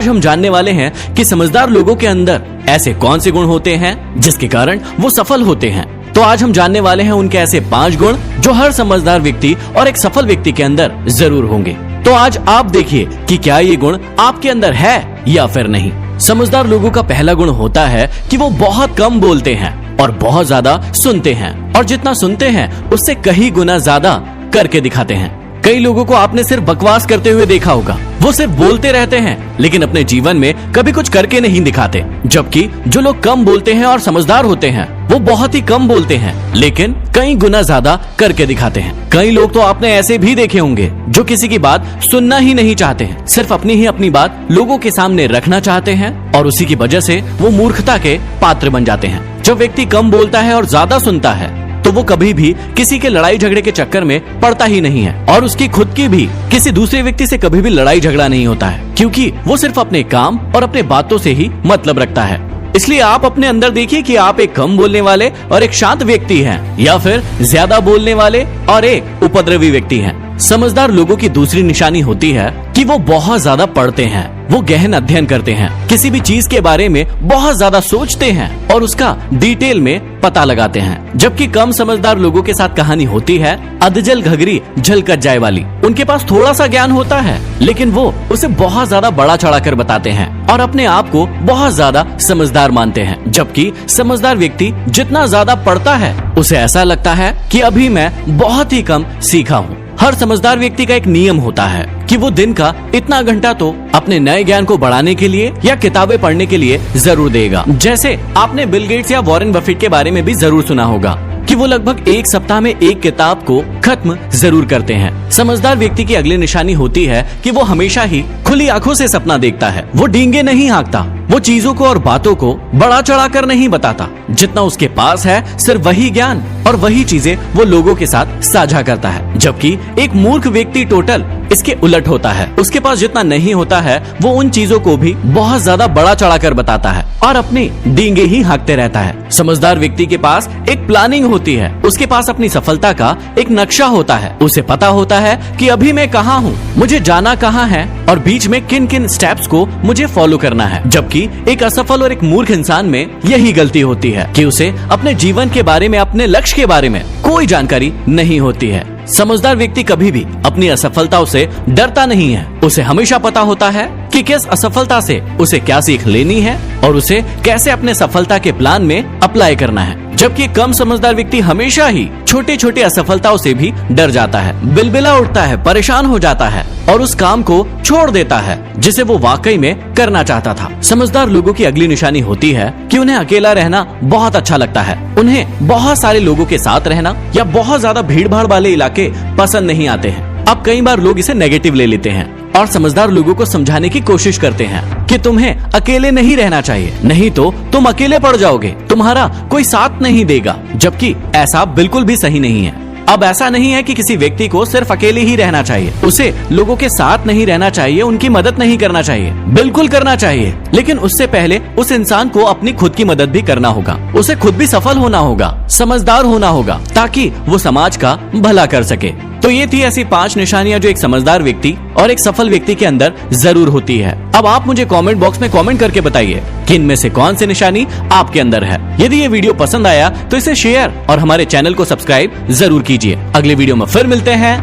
हम जानने वाले हैं कि समझदार लोगों के अंदर ऐसे कौन से गुण होते हैं जिसके कारण वो सफल होते हैं। तो आज हम जानने वाले हैं उनके ऐसे 5 गुण जो हर समझदार व्यक्ति और एक सफल व्यक्ति के अंदर जरूर होंगे। तो आज आप देखिए कि क्या ये गुण आपके अंदर है या फिर नहीं। समझदार लोगों का पहला गुण होता है कि वो बहुत कम बोलते हैं और बहुत ज्यादा सुनते हैं, और जितना सुनते हैं उससे कई गुना ज्यादा करके दिखाते हैं। कई लोगों को आपने सिर्फ बकवास करते हुए देखा होगा, वो सिर्फ बोलते रहते हैं लेकिन अपने जीवन में कभी कुछ करके नहीं दिखाते। जबकि जो लोग कम बोलते हैं और समझदार होते हैं वो बहुत ही कम बोलते हैं लेकिन कई गुना ज्यादा करके दिखाते हैं। कई लोग तो आपने ऐसे भी देखे होंगे जो किसी की बात सुनना ही नहीं चाहते हैं, सिर्फ अपनी बात लोगों के सामने रखना चाहते हैं और उसी की वजह से वो मूर्खता के पात्र बन जाते हैं। जब व्यक्ति कम बोलता है और ज्यादा सुनता है तो वो कभी भी किसी के लड़ाई झगड़े के चक्कर में पड़ता ही नहीं है, और उसकी खुद की भी किसी दूसरे व्यक्ति से कभी भी लड़ाई झगड़ा नहीं होता है, क्योंकि वो सिर्फ अपने काम और अपने बातों से ही मतलब रखता है। इसलिए आप अपने अंदर देखिए कि आप एक कम बोलने वाले और एक शांत व्यक्ति हैं या फिर ज्यादा बोलने वाले और एक उपद्रवी व्यक्ति हैं। समझदार लोगों की दूसरी निशानी होती है कि वो बहुत ज्यादा पढ़ते हैं, वो गहन अध्ययन करते हैं, किसी भी चीज के बारे में बहुत ज्यादा सोचते हैं और उसका डिटेल में पता लगाते हैं। जबकि कम समझदार लोगों के साथ कहानी होती है अधजल घघरी झलकत जाए वाली। उनके पास थोड़ा सा ज्ञान होता है लेकिन वो उसे बहुत ज्यादा बड़ा चढ़ाकर बताते हैं और अपने आप को बहुत ज्यादा समझदार मानते हैं। जबकि समझदार व्यक्ति जितना ज्यादा पढ़ता है उसे ऐसा लगता है कि अभी मैं बहुत ही कम सीखा हूँ। हर समझदार व्यक्ति का एक नियम होता है कि वो दिन का इतना घंटा तो अपने नए ज्ञान को बढ़ाने के लिए या किताबें पढ़ने के लिए जरूर देगा। जैसे आपने बिल गेट्स या वॉरेन बफेट के बारे में भी जरूर सुना होगा कि वो लगभग एक सप्ताह में एक किताब को खत्म जरूर करते हैं। समझदार व्यक्ति की अगली निशानी होती है कि वो हमेशा ही खुली आंखों से सपना देखता है। वो डींगे नहीं हाँकता, वो चीजों को और बातों को बड़ा चढ़ाकर नहीं बताता। जितना उसके पास है सिर्फ वही ज्ञान और वही चीजें वो लोगों के साथ साझा करता है। जबकि एक मूर्ख व्यक्ति टोटल इसके उलट होता है, उसके पास जितना नहीं होता है वो उन चीजों को भी बहुत ज्यादा बड़ा चढ़ाकर बताता है और अपनी डींगे ही हाँकते रहता है। समझदार व्यक्ति के पास एक प्लानिंग होती है, उसके पास अपनी सफलता का एक नक्शा होता है। उसे पता होता है कि अभी मैं कहाँ हूँ, मुझे जाना कहाँ है और बीच में किन किन स्टेप्स को मुझे फॉलो करना है। जबकि एक असफल और एक मूर्ख इंसान में यही गलती होती है कि उसे अपने जीवन के बारे में, अपने लक्ष्य के बारे में कोई जानकारी नहीं होती है। समझदार व्यक्ति कभी भी अपनी असफलताओं से डरता नहीं है, उसे हमेशा पता होता है कि किस असफलता से उसे क्या सीख लेनी है और उसे कैसे अपने सफलता के प्लान में अप्लाई करना है। जबकि कम समझदार व्यक्ति हमेशा ही छोटे छोटे असफलताओं से भी डर जाता है, बिलबिला उठता है, परेशान हो जाता है और उस काम को छोड़ देता है जिसे वो वाकई में करना चाहता था। समझदार लोगों की अगली निशानी होती है कि उन्हें अकेला रहना बहुत अच्छा लगता है। उन्हें बहुत सारे लोगों के साथ रहना या बहुत ज्यादा भीड़ भाड़ वाले इलाके पसंद नहीं आते हैं। अब कई बार लोग इसे नेगेटिव ले लेते हैं और समझदार लोगों को समझाने की कोशिश करते हैं कि तुम्हें अकेले नहीं रहना चाहिए, नहीं तो तुम अकेले पड़ जाओगे, तुम्हारा कोई साथ नहीं देगा। जबकि ऐसा बिल्कुल भी सही नहीं है। अब ऐसा नहीं है कि किसी व्यक्ति को सिर्फ अकेले ही रहना चाहिए, उसे लोगों के साथ नहीं रहना चाहिए, उनकी मदद नहीं करना चाहिए, बिल्कुल करना चाहिए, लेकिन उससे पहले उस इंसान को अपनी खुद की मदद भी करना होगा। उसे खुद भी सफल होना होगा, समझदार होना होगा ताकि वो समाज का भला कर सके। तो ये थी ऐसी 5 निशानियां जो एक समझदार व्यक्ति और एक सफल व्यक्ति के अंदर जरूर होती है। अब आप मुझे कमेंट बॉक्स में कमेंट करके बताइए कि इनमें से कौन सी निशानी आपके अंदर है। यदि ये वीडियो पसंद आया तो इसे शेयर और हमारे चैनल को सब्सक्राइब जरूर कीजिए। अगले वीडियो में फिर मिलते हैं।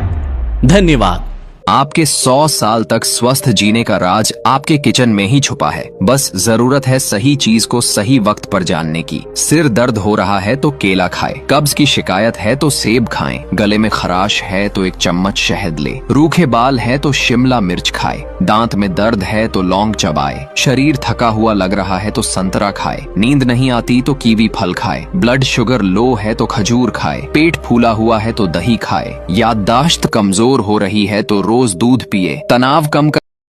धन्यवाद। आपके 100 साल तक स्वस्थ जीने का राज आपके किचन में ही छुपा है। बस जरूरत है सही चीज को सही वक्त पर जानने की। सिर दर्द हो रहा है तो केला खाएं, कब्ज की शिकायत है तो सेब खाएं, गले में खराश है तो एक चम्मच शहद ले, रूखे बाल है तो शिमला मिर्च खाए, दांत में दर्द है तो लौंग चबाए, शरीर थका हुआ लग रहा है तो संतरा खाए, नींद नहीं आती तो कीवी फल खाए, ब्लड शुगर लो है तो खजूर खाए, पेट फूला हुआ है तो दही खाए, याददाश्त कमजोर हो रही है तो रोज दूध पिए, तनाव कम